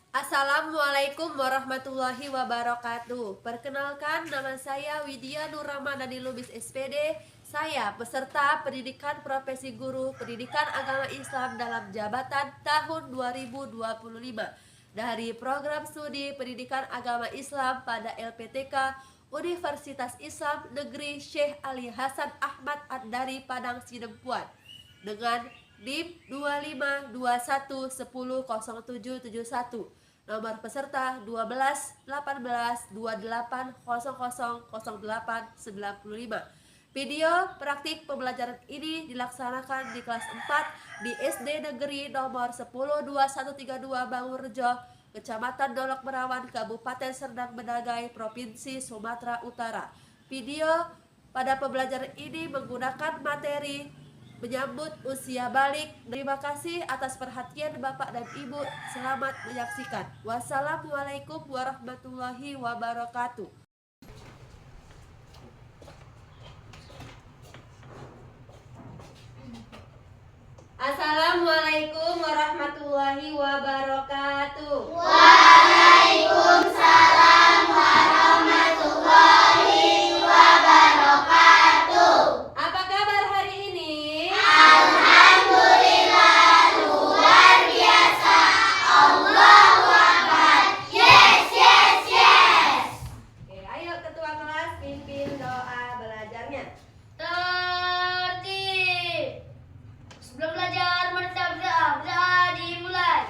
Assalamualaikum warahmatullahi wabarakatuh. Perkenalkan, nama saya Widya Nur Ramadhani Lubis SPD. Saya peserta pendidikan profesi guru pendidikan agama Islam dalam jabatan tahun 2025 dari program studi pendidikan agama Islam pada LPTK Universitas Islam Negeri Syekh Ali Hasan Ahmad Ad-Dari Padang Sidempuan dengan NIM 2521100771, nomor peserta 12 18 28 00 08 95. Video praktik pembelajaran ini dilaksanakan di kelas 4 di SD Negeri nomor 102132 Bangurejo, Kecamatan Dolok Merawan, Kabupaten Serdang Bedagai, Provinsi Sumatera Utara. Video pada pembelajaran ini menggunakan materi menyambut usia balik. Terima kasih atas perhatian Bapak dan Ibu. Selamat menyaksikan. Wassalamualaikum warahmatullahi wabarakatuh. Assalamualaikum warahmatullahi wabarakatuh. Waalaikumsalam warahmatullahi wabarakatuh. Apa kabar hari ini? Alhamdulillah, luar biasa. Allahu Akbar. Yes, yes, yes. Oke, ayo ketua kelas pimpin doa belajarnya. Tertib. Sebelum belajar berdoa dimulai.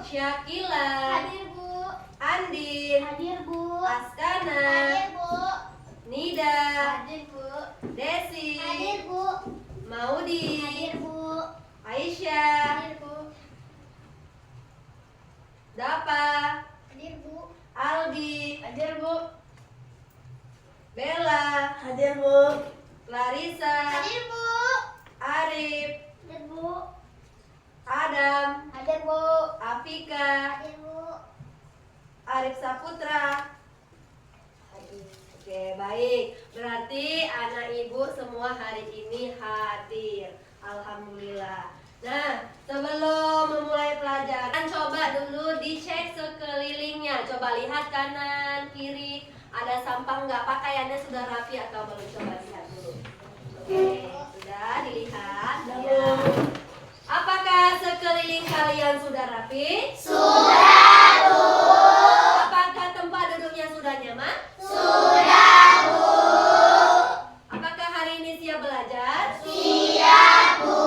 Syakila, Hadir, Bu. Andin, Hadir, Bu. Askana, Hadir, Bu. Nida, Hadir, Bu. Desi, Hadir, Bu. Maudi, Hadir, Bu. Aisyah, Hadir, Bu. Dapa, Hadir, Bu. Aldi, Hadir, Bu. Bella, Hadir, Bu. Clarissa, Hadir, Bu. Arif, Hadir, Bu. Adam, Hadir, Bu. Afika, Hadir, Bu. Arif Saputra. Oke, baik. Berarti anak ibu semua hari ini hadir. Alhamdulillah. Nah, sebelum memulai pelajaran, coba dulu dicek sekelilingnya. Coba lihat kanan, kiri, ada sampah nggak? Pakaiannya sudah rapi atau belum? Coba lihat dulu. Oke, sudah dilihat. Ya. Apakah sekeliling kalian sudah rapi? Sudah, Bu. Apakah tempat duduknya sudah nyaman? Sudah, Bu. Apakah hari ini siap belajar? Siap, Bu.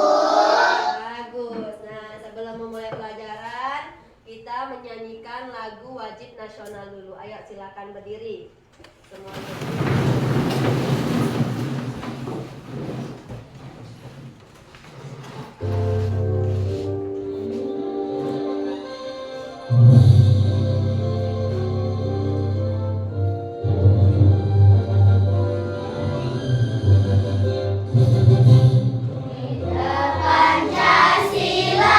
Bagus. Nah, sebelum memulai pelajaran, kita menyanyikan lagu wajib nasional dulu. Ayo silakan berdiri. Semuanya. Pancasila,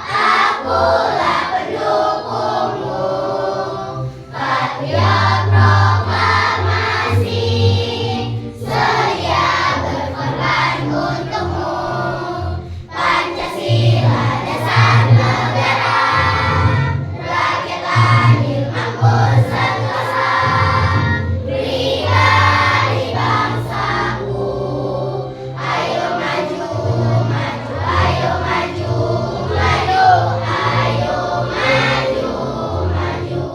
akulah pendukungmu. Patriot proklamasi, sedia berkorban untukmu. Pancasila dasar negara, rakyat adil makmur sentosa. Berdikari bangsaku, ayo maju, maju, ayo maju, maju, ayo maju, maju.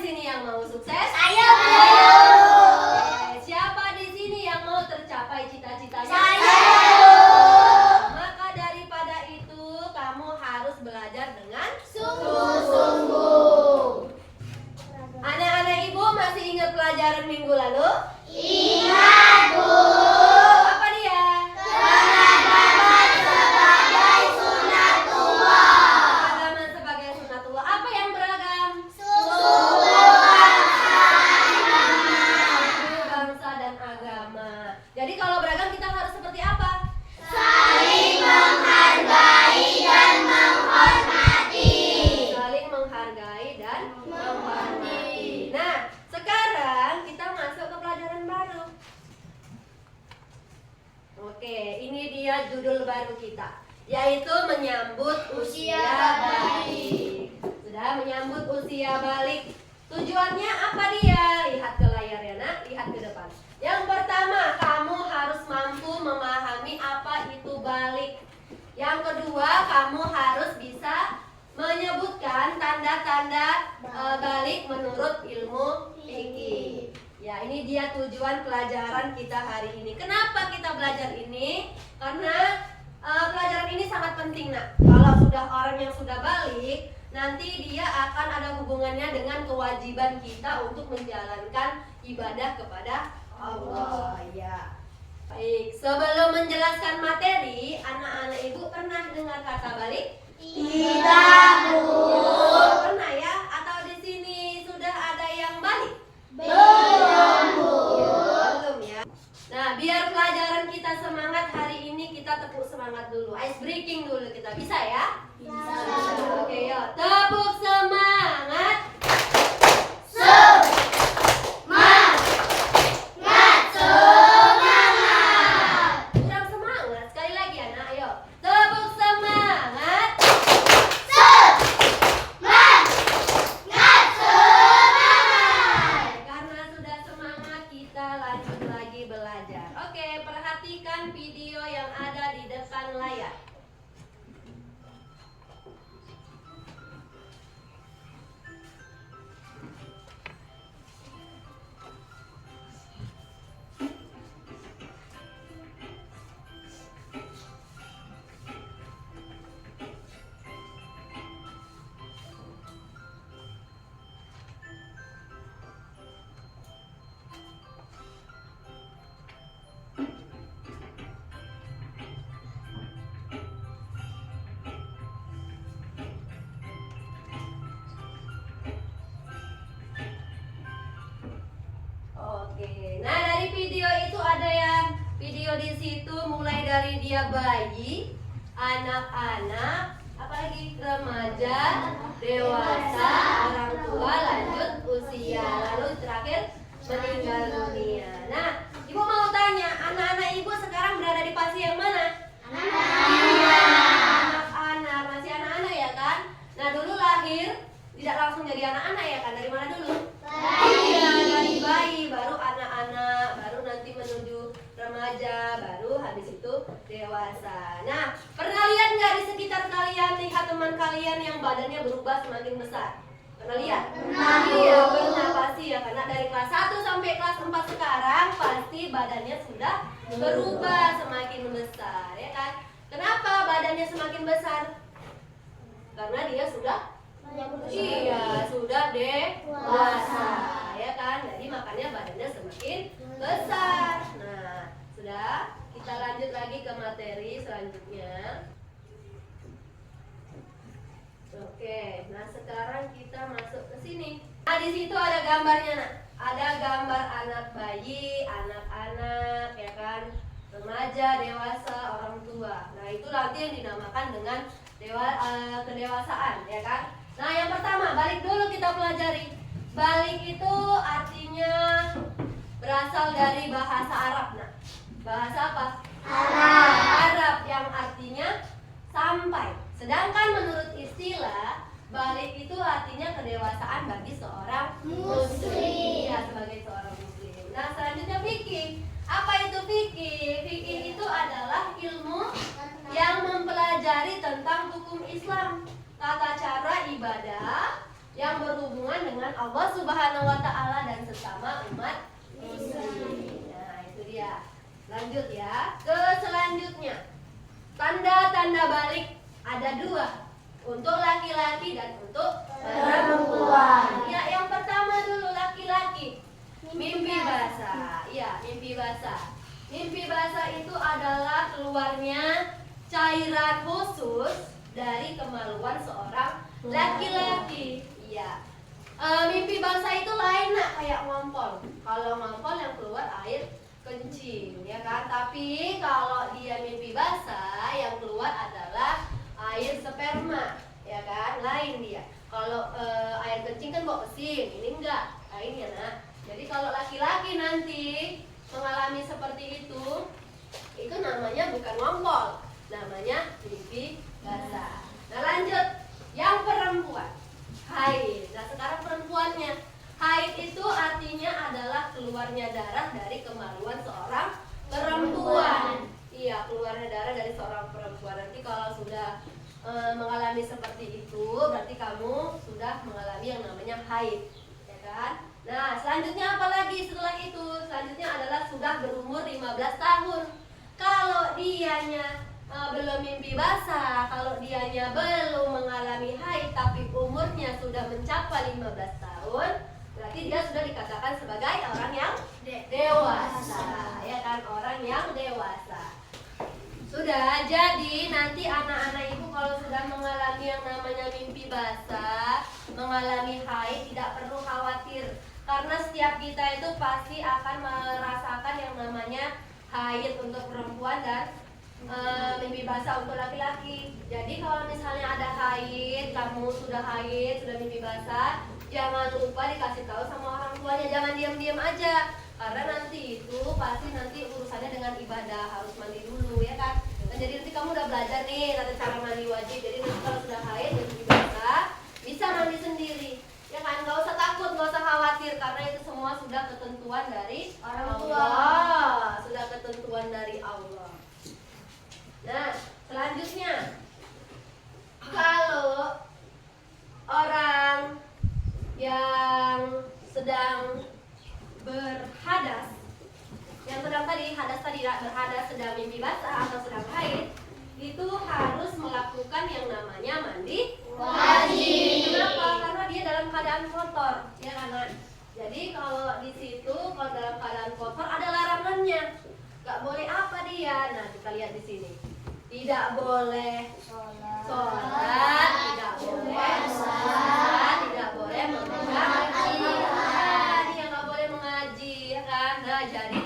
sini yang mau sukses? Saya Oke, siapa di sini yang mau tercapai cita-citanya? Maka daripada itu kamu harus belajar dengan sungguh-sungguh. Anak-anak ibu masih ingat pelajaran minggu lalu? Ingat, Bu. Apa dia? Peradaban sebagai sunatullah. Peragaman sebagai sunatullah. Apa yang beragam? Suku Bangsa dan agama. Jadi kalau beragam kita harus seperti apa? saling menghargai dan menghormati. Saling menghargai dan menghormati. Nah, sekarang kita masuk ke pelajaran baru. Oke, ini dia judul baru kita, yaitu menyambut usia balik. Sudah menyambut usia balik. Tujuannya apa dia? Lihat ke layar ya nak, lihat ke depan. Yang pertama, kamu harus mampu memahami apa itu balik. Yang kedua, kamu harus bisa menyebutkan tanda-tanda balik menurut ilmu fikih. Ya, ini dia tujuan pelajaran kita hari ini. Kenapa kita belajar ini? Karena pelajaran ini sangat penting nak. Kalau sudah orang yang sudah balik, nanti dia akan ada hubungannya dengan kewajiban kita untuk menjalankan ibadah kepada Allah. Ya. Baik, sebelum menjelaskan materi, anak-anak ibu pernah dengar kata balik? Tidak, Bu. Pernah ya? Atau di sini sudah ada yang balik? Belum, Bu. Belum ya. Nah, biar pelajaran kita semangat hari ini, kita tepuk semangat dulu. Ice breaking dulu kita. Bisa ya? Bisa. Oke, yuk. Tepuk semangat. Kurang semangat. Sekali lagi anak, ayo. Tepuk semangat. Karena sudah semangat, kita lanjut lagi belajar. Oke, perhatikan video yang ada di depan layar. Oke, nah dari video itu ada yang video di situ mulai dari dia bayi, anak-anak, apalagi remaja, dewasa, orang tua, lanjut usia, lalu terakhir meninggal dunia. Nah, ibu mau tanya, anak-anak ibu sekarang berada di fase yang mana? Anak-anak, masih anak-anak ya kan? Nah dulu lahir tidak langsung jadi anak-anak ya kan? Dari mana dulu? Iya, dari bayi, baru anak-anak, baru nanti menuju remaja, baru habis itu dewasa. Nah, pernah lihat nggak di sekitar kalian, lihat teman kalian yang badannya berubah semakin besar? Pernah lihat? Pernah. Iya, pernah pasti ya, karena dari kelas 1 sampai kelas 4 sekarang pasti badannya sudah berubah semakin besar, ya kan? Kenapa badannya semakin besar? Karena dia sudah iya, sudah dewasa, ya kan? Jadi makanya badannya semakin besar. Nah, sudah. Kita lanjut lagi ke materi selanjutnya. Oke, nah sekarang kita masuk ke sini. Nah, di situ ada gambarnya, nak. Ada gambar anak bayi, anak-anak, ya kan? Remaja, dewasa, orang tua. Nah, itu nanti yang dinamakan dengan kedewasaan, ya kan? Nah, yang pertama, balik dulu kita pelajari. Balik itu artinya berasal dari bahasa Arab, nah. Bahasa apa? Arab yang artinya sampai. Sedangkan menurut istilah, balik itu artinya kedewasaan bagi seorang muslim. Ya, sebagai seorang muslim. Nah, selanjutnya fikih. Apa itu fikih? Fikih itu adalah ilmu yang mempelajari tentang hukum Islam, tata cara ibadah, yang berhubungan dengan Allah Subhanahu wa taala dan sesama umat muslim. Nah, itu dia. Lanjut ya. Ke selanjutnya. Tanda-tanda balik ada 2. Untuk laki-laki dan untuk perempuan. Ya, yang pertama dulu laki-laki. Mimpi basah. Ya, mimpi basah. Mimpi basah itu adalah keluarnya cairan khusus dari kemaluan seorang laki-laki. Iya. Mimpi basah itu lain nak kayak ngompol. Kalau ngompol yang keluar air kencing, ya kan? Tapi kalau dia mimpi basah yang keluar adalah air sperma, ya kan? Lain dia. Kalau air kencing kan bawa mesin, ini enggak. Lain ya nak. Jadi kalau laki-laki nanti mengalami seperti itu namanya bukan ngompol, namanya mimpi basah. Nah, lanjut yang perempuan, haid. Nah, sekarang perempuannya, haid itu artinya adalah keluarnya darah dari kemaluan seorang perempuan. Iya, keluarnya darah dari seorang perempuan. Nanti kalau sudah mengalami seperti itu, berarti kamu sudah mengalami yang namanya haid, ya kan? Nah, selanjutnya apa lagi setelah itu? Selanjutnya adalah sudah berumur 15 tahun. Kalau dianya belum mimpi basah, kalau dianya belum mengalami haid tapi umurnya sudah mencapai 15 tahun, berarti dia sudah dikatakan sebagai orang yang dewasa, ya kan? Orang yang dewasa. Sudah, jadi nanti anak-anak ibu kalau sudah mengalami yang namanya mimpi basah, mengalami haid, tidak perlu khawatir. Karena setiap kita itu pasti akan merasakan yang namanya haid untuk perempuan dan mimpi basah untuk laki-laki. Jadi kalau misalnya ada haid, kamu sudah haid, sudah mimpi basah, jangan lupa dikasih tahu sama orang tuanya, jangan diam-diam aja. Karena nanti itu pasti nanti urusannya dengan ibadah, harus mandi dulu, ya kan? Nah, jadi nanti kamu udah belajar nih tata cara mandi wajib. Jadi nanti kalau sudah haid dan mimpi basah, bisa mandi sendiri, ya kan? Gak usah takut, gak usah khawatir, karena itu semua sudah ketentuan dari Allah, sudah ketentuan dari Allah. Nah, selanjutnya, kalau orang yang sedang berhadas, yang sedang tadi hadas tadi berhadas, sedang mimpi basah atau sedang haid, itu harus melakukan yang namanya mandi wajib. Kenapa? Karena dia dalam keadaan kotor, ya kan? Jadi kalau di situ kalau dalam keadaan kotor ada larangannya. Gak boleh apa dia? Nah, kita lihat di sini. Tidak boleh sholat, tidak boleh sholat, tidak boleh mengaji. Dia nggak boleh mengaji, ya kan? Nah, jadi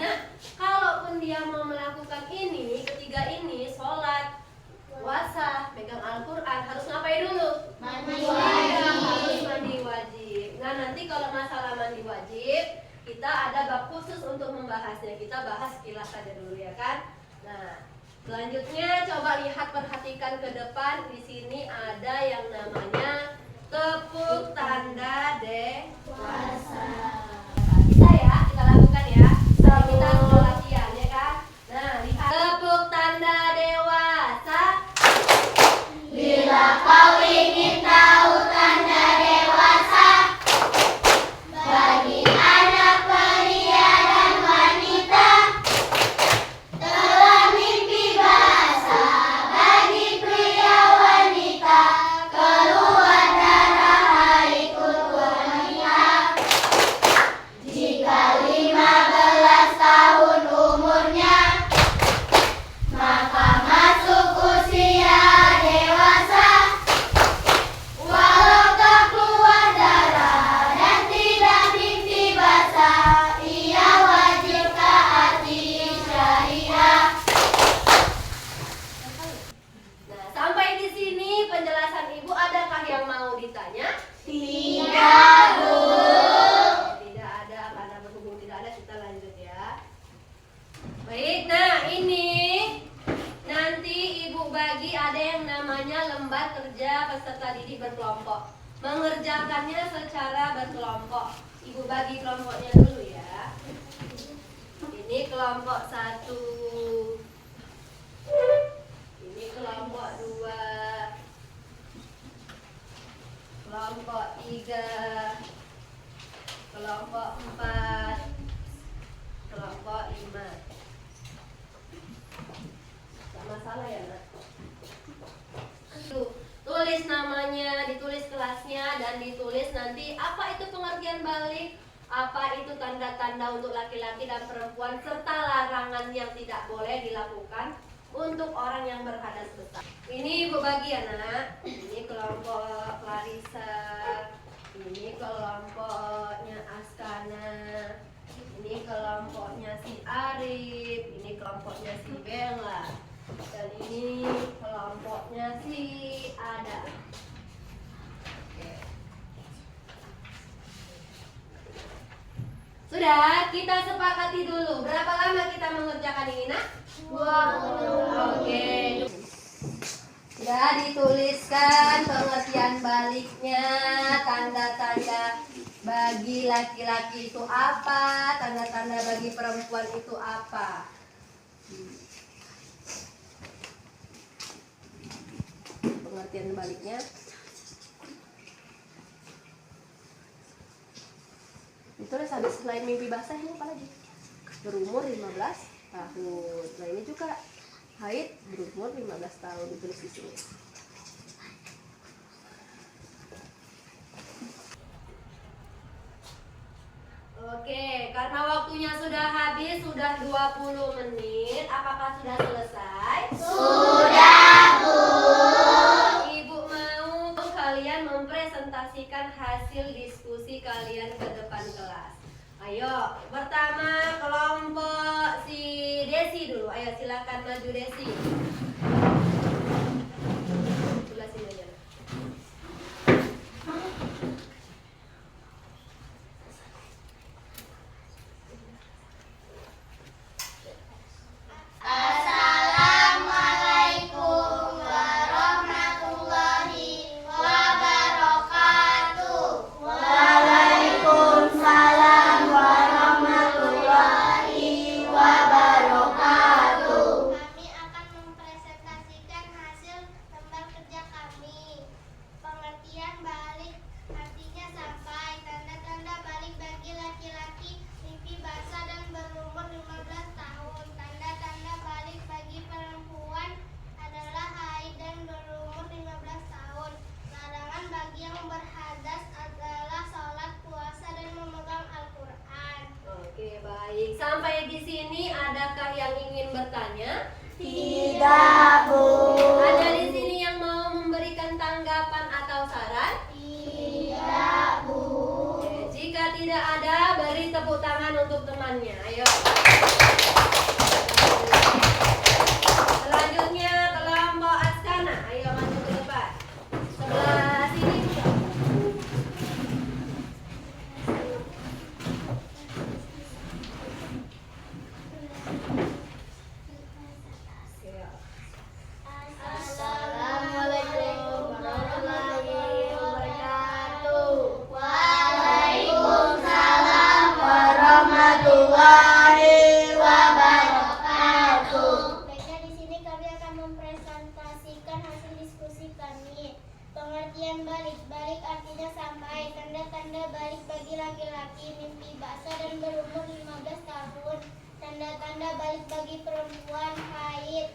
kalaupun dia mau melakukan ini, ketiga ini, sholat, puasa, pegang Al-Quran, harus ngapain dulu? Mandi wajib. Harus mandi wajib. Nah, nanti kalau masalah mandi wajib, kita ada bab khusus untuk membahasnya. Kita bahas sekilas saja dulu, ya kan? Nah, selanjutnya coba lihat, perhatikan ke depan. Di sini ada yang namanya tepuk tanda dewasa. Nah, bisa ya, kita lakukan ya. Nah, kita sudah latihan, ya kan? Nah, lihat tepuk tanda dewasa. Bila kau ingin tahu tanda dewasa bagi anak pria dan wanita, telah mimpi basah bagi pria wanita, keluar darah haid untuk wanita. Jika 15 tahun umurnya, maka masuk usia dewasa. Walau tak keluar darah dan tidak mimpi basah, ia wajib taati syariah. Nah, sampai di sini penjelasan ibu, adakah yang mau ditanya? Tidak, Bu. Tidak ada, karena berhubung tidak ada, kita lanjut ya. Baik, nah ini nanti ibu bagi ada yang namanya lembar kerja peserta didik berkelompok. Mengerjakannya secara berkelompok. Ibu bagi kelompoknya dulu ya. Ini kelompok 1, ini kelompok 2, kelompok 3, 3, kelompok 4, kelompok 5. Gak masalah ya, Nak? Tulis namanya, ditulis kelasnya, dan ditulis nanti apa itu pengertian balik, apa itu tanda-tanda untuk laki-laki dan perempuan, serta larangan yang tidak boleh dilakukan untuk orang yang berhadas besar. Ini Ibu bagi ya, Nak. Ini kelompok Clarissa, ini kelompoknya Askana, ini kelompoknya si Arif, ini kelompoknya si Bella, dan ini kelompoknya si Ada. Oke. Sudah, kita sepakati dulu. Berapa lama kita mengerjakan ini, Nak? 20. Oke. Sudah dituliskan pengertian baliknya, tanda-tanda bagi laki-laki itu apa, tanda-tanda bagi perempuan itu apa. Pengertian baliknya. Ditulis habis selain mimpi basah ini apa lagi? Berumur 15 tahun. Nah ini juga haid berumur 15 tahun ditulis di sini. Oke, karena waktunya sudah habis, sudah 20 menit. Apakah sudah selesai? Sudah, Bu. Ibu mau kalian mempresentasikan hasil diskusi kalian ke depan kelas. Ayo, pertama kelompok si Desi dulu. Ayo silakan maju Desi. Sebelah sini aja. Assalamualaikum warahmatullahi wabarakatuh. Waalaikumsalam warahmatullahi wabarakatuh. Kami akan mempresentasikan hasil lembar kerja kami. Pengertian balik artinya sampai, tanda-tanda balik bagi laki-laki, mimpi basah dan berumur 15 tahun. Tanda-tanda balik bagi perempuan adalah haid dan berumur 15 tahun. Larangan bagi yang berhadas adalah sholat, puasa, dan memegang Al-Quran. Oke, baik. Sampai di sini adakah yang ingin bertanya? Tidak, Bu. Ada di sini yang mau memberikan tanggapan atau saran? Tidak, Bu. Oke, jika tidak ada, beri tepuk tangan untuk temannya. Ayo. Selanjutnya kelompok Askana. Ayo maju ke depan. Sebelah sini juga. Assalamualaikum warahmatullahi wabarakatuh. Waalaikumsalam warahmatullahi wabarakatuh. Baiklah, di sini kami akan mempresentasikan hasil diskusi kami. Pengertian balik. Balik artinya sampai, tanda-tanda balik bagi laki-laki, mimpi basah dan berumur 15 tahun. Tanda-tanda balik bagi perempuan, haid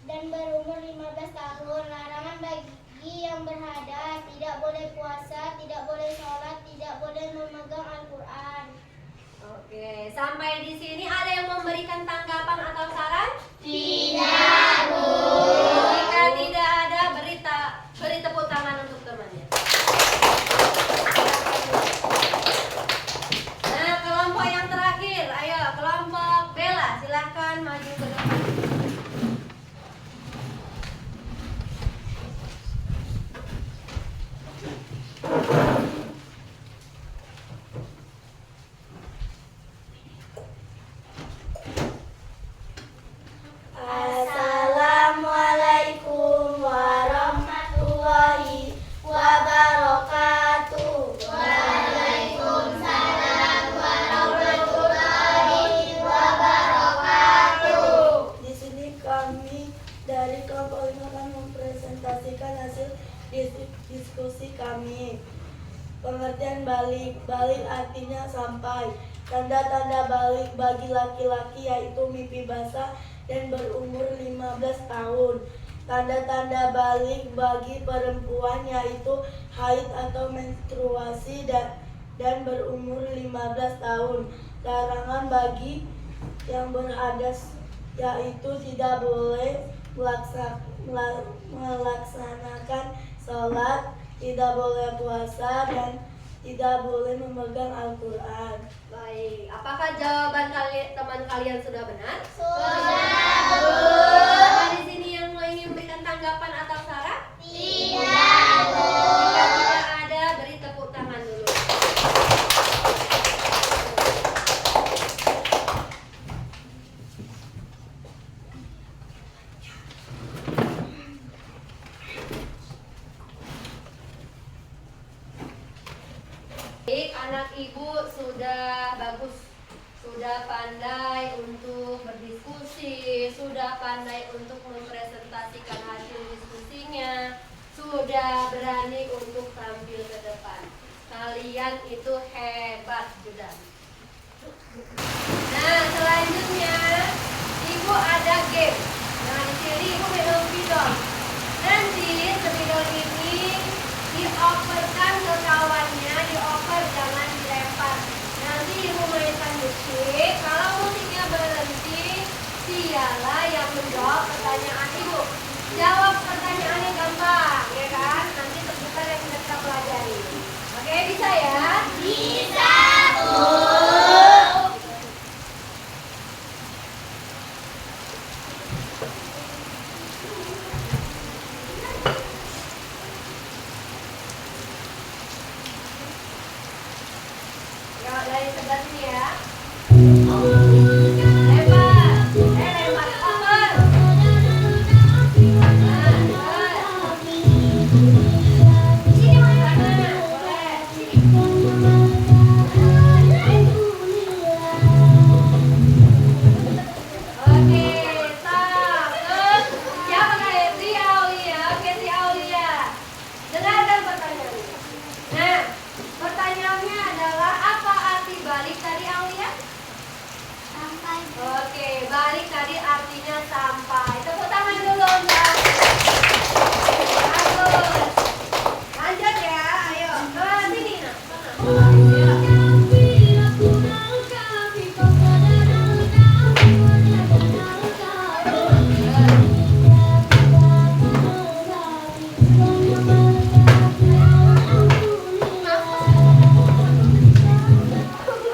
dan berumur 15 tahun. Larangan bagi yang berhadas, tidak boleh puasa, tidak boleh sholat, tidak boleh memegang Al-Quran. Oke, sampai di sini ada yang memberikan tanggapan atau saran? Tidak, Bu. Jika tidak ada, beri tepuk tangan untuk temannya. Nah, kelompok yang terakhir, ayo kelompok Bella, silahkan maju ke depan. Assalamualaikum warahmatullahi wabarakatuh. Waalaikumsalam warahmatullahi wabarakatuh. Di sini kami dari kelompok 5 akan mempresentasikan hasil diskusi kami. Pengertian balik. Balik artinya sampai. Tanda-tanda balik bagi laki-laki yaitu mimpi basah dan berumur 15 tahun. Tanda-tanda balik bagi perempuan yaitu haid atau menstruasi dan berumur 15 tahun. Larangan bagi yang berhadas yaitu tidak boleh melaksanakan sholat, tidak boleh puasa, dan tidak boleh memegang Al-Quran. Baik, apakah jawaban teman kalian sudah benar? Sudah, Bu. Apakah di sini yang mau ingin memberikan tanggapan atau saran? Tidak, Bu. Jika tidak ada, beri tepuk tangan dulu. Baik, anak ibu sudah bagus, sudah pandai untuk berdiskusi, sudah pandai untuk mempresentasikan hasil diskusinya, sudah berani untuk tampil ke depan. Kalian itu hebat sudah. Nah, selanjutnya ibu ada game. Nah, di sini ibu minum spidol. Nanti spidol ini dioperkan ke kawannya, dioper jangan dilempar. Nanti ibu mainkan musik. Kalau musiknya berhenti, dialah yang menjawab pertanyaan ibu. Jawab pertanyaannya gampang, ya kan? Nanti seputar yang sudah kita pelajari. Oke, bisa ya? Bisa, Bu. Ya, dari sebelah sini ya. Lempar. Lempar. Over. Nah, sini mana? Boleh. Oke, stop. Terus, siapa kalian? Si Aulia. Oke, si Aulia. Dengarkan pertanyaannya. Nah, pertanyaannya adalah apa arti balik tadi, Aulia? Sampai. Oke, balik tadi artinya sampai. Tepuk tangan dulu untuk. Bagus. Lanjut ya, ayo. Ke sini, nah. Sana. Ya.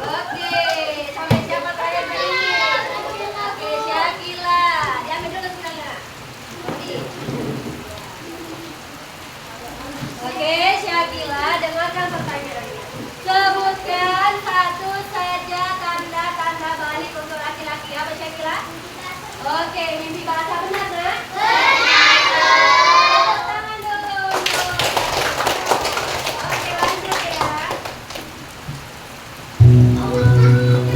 Oke, sampai siapa kalian hari ini? Oke, Syakila. Diambil dulu sebenarnya. Oke, Syakila, dengarkan pertanyaannya. Sebutkan satu saja tanda-tanda balik untuk laki-laki. Apa, Syakila? Oke, mimpi bahasa benar, nah? Benar, Bu. Tepuk tangan dulu. Oke, lanjut ya. Waduh,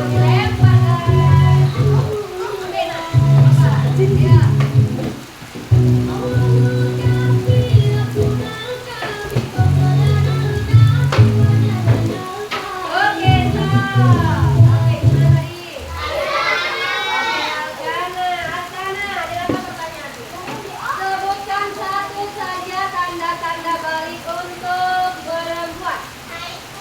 dilempar. Ya. Oke, stop. Oke, gimana tadi? Oke, Alkana, dengarkan pertanyaannya. Sebutkan satu saja tanda-tanda balik untuk perempuan.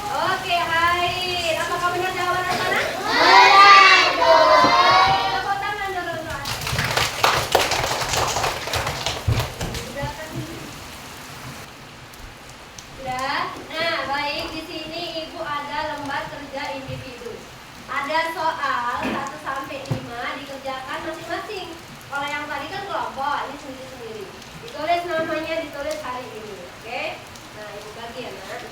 Oke, Haid. Apakah benar jawaban Alkana? Benar, Bu. Tepuk tangan dulu untuk Haid. Sudah kan? Sudah? Nah, baik. Di sini Ibu ada lembar kerja individu. Ada soal 1 sampai 5 dikerjakan masing-masing. Kalau yang tadi kan kelompok, ini sendiri-sendiri. Ditulis namanya, ditulis hari ini. Oke? Nah, Ibu bagi ya, Nak.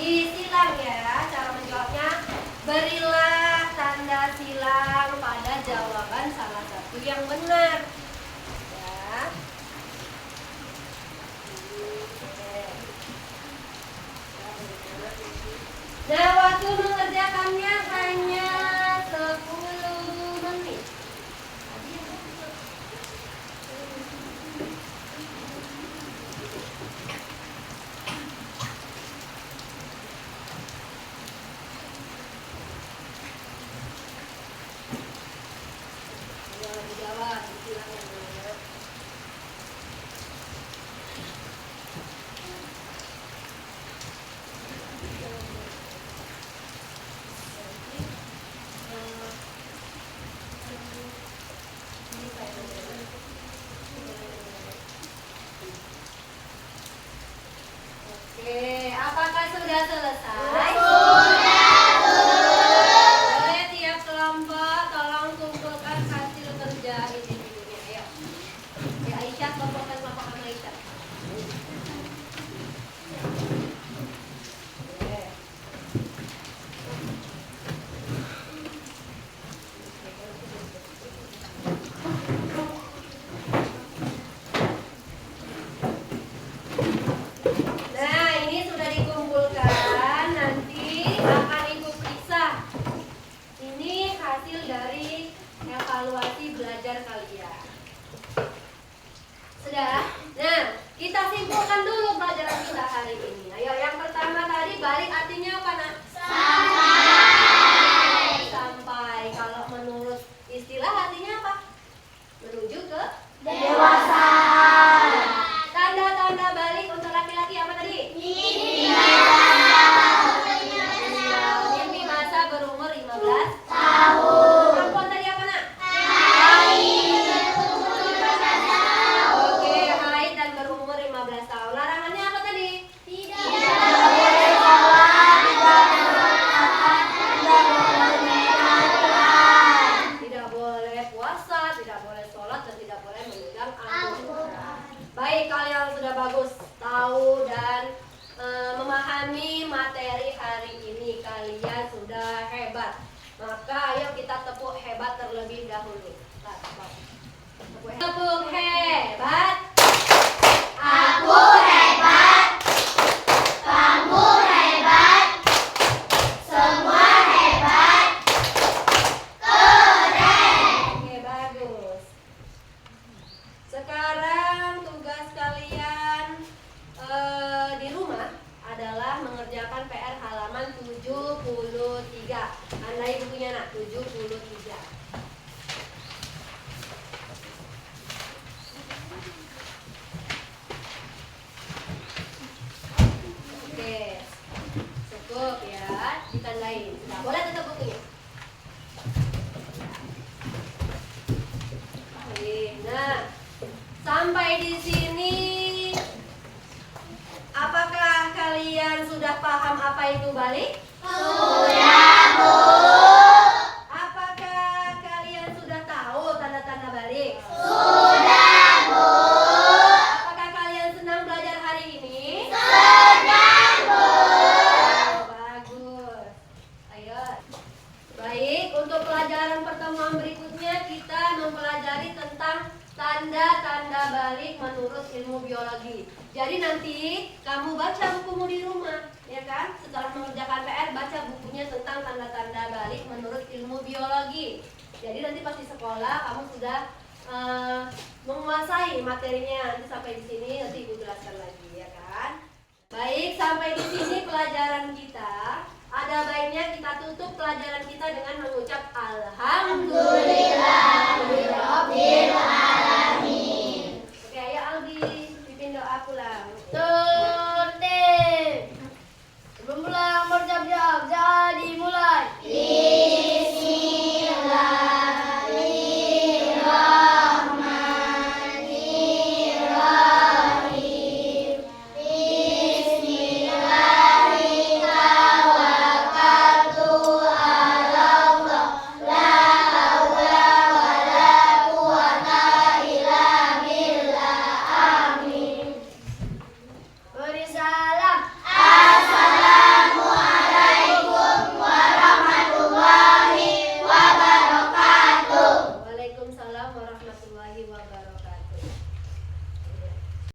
Disilang ya, cara menjawabnya. Berilah tanda silang pada jawaban. dan salah satu yang benar. Ya. Nah, waktu mengerjakannya hanya 10 menit. Ayo dijawab, silakan. Oke, apakah sudah selesai? Boleh tiap kelompok tolong kumpulkan hasil kerja individunya. Ayo. Ya, Aisyah kumpulkan kelompok sama Aisyah. Oke. Nah, ini sudah dikumpulkan. Nanti akan Ibu periksa. Ini hasil dari evaluasi belajar kalian. Sudah? Nah, kita simpulkan dulu pelajaran kita hari ini. Ayo, yang pertama tadi balik artinya apa, Nak? Sampai. Sampai. Kalau menurut istilah artinya apa? Menuju ke Dewasa. Tanda-tanda balik untuk laki-laki apa tadi? Mimpi masa berumur 15 tahun. Perempuan tadi apa, Nak? Oke, haid dan berumur 15 tahun. Larangannya apa tadi? Tidak boleh puasa, tidak boleh sholat, dan tidak boleh memegang Al-Quran. Baik, kalian sudah bagus tahu dan memahami materi hari ini. Kalian sudah hebat. Maka ayo kita tepuk hebat terlebih dahulu. Tepuk hebat. Aku hebat, kamu hebat, semua hebat, keren. Oke, bagus. Sekarang tugas kalian di rumah adalah mengerjakan PR halaman 73. Andai bukunya, Nak, 73. Oke, cukup ya, ditandain. Nah, boleh tutup bukunya. Nah, sampai di sini, apakah kalian sudah paham apa itu balik? Sudah, Bu. Apakah kalian sudah tahu tanda-tanda balik? Sudah, Bu. Apakah kalian senang belajar hari ini? Senang, Bu. Oh, bagus. Ayo. Baik, untuk pelajaran pertemuan berikutnya kita mempelajari tentang tanda-tanda balik menurut ilmu biologi. Jadi nanti kamu baca bukumu di rumah, ya kan? Setelah mengerjakan PR, baca bukunya tentang tanda-tanda balik menurut ilmu biologi. Jadi nanti pas di sekolah kamu sudah menguasai materinya. Nanti sampai di sini nanti Ibu jelaskan lagi, ya kan? Baik, sampai di sini pelajaran kita. Ada baiknya kita tutup pelajaran kita dengan mengucap Alhamdulillahirabbil alamin. Oke, ayo Aldi, pimpin doa pulang. Tertib. Sebelum pulang bersiap-siap, jadi mulai.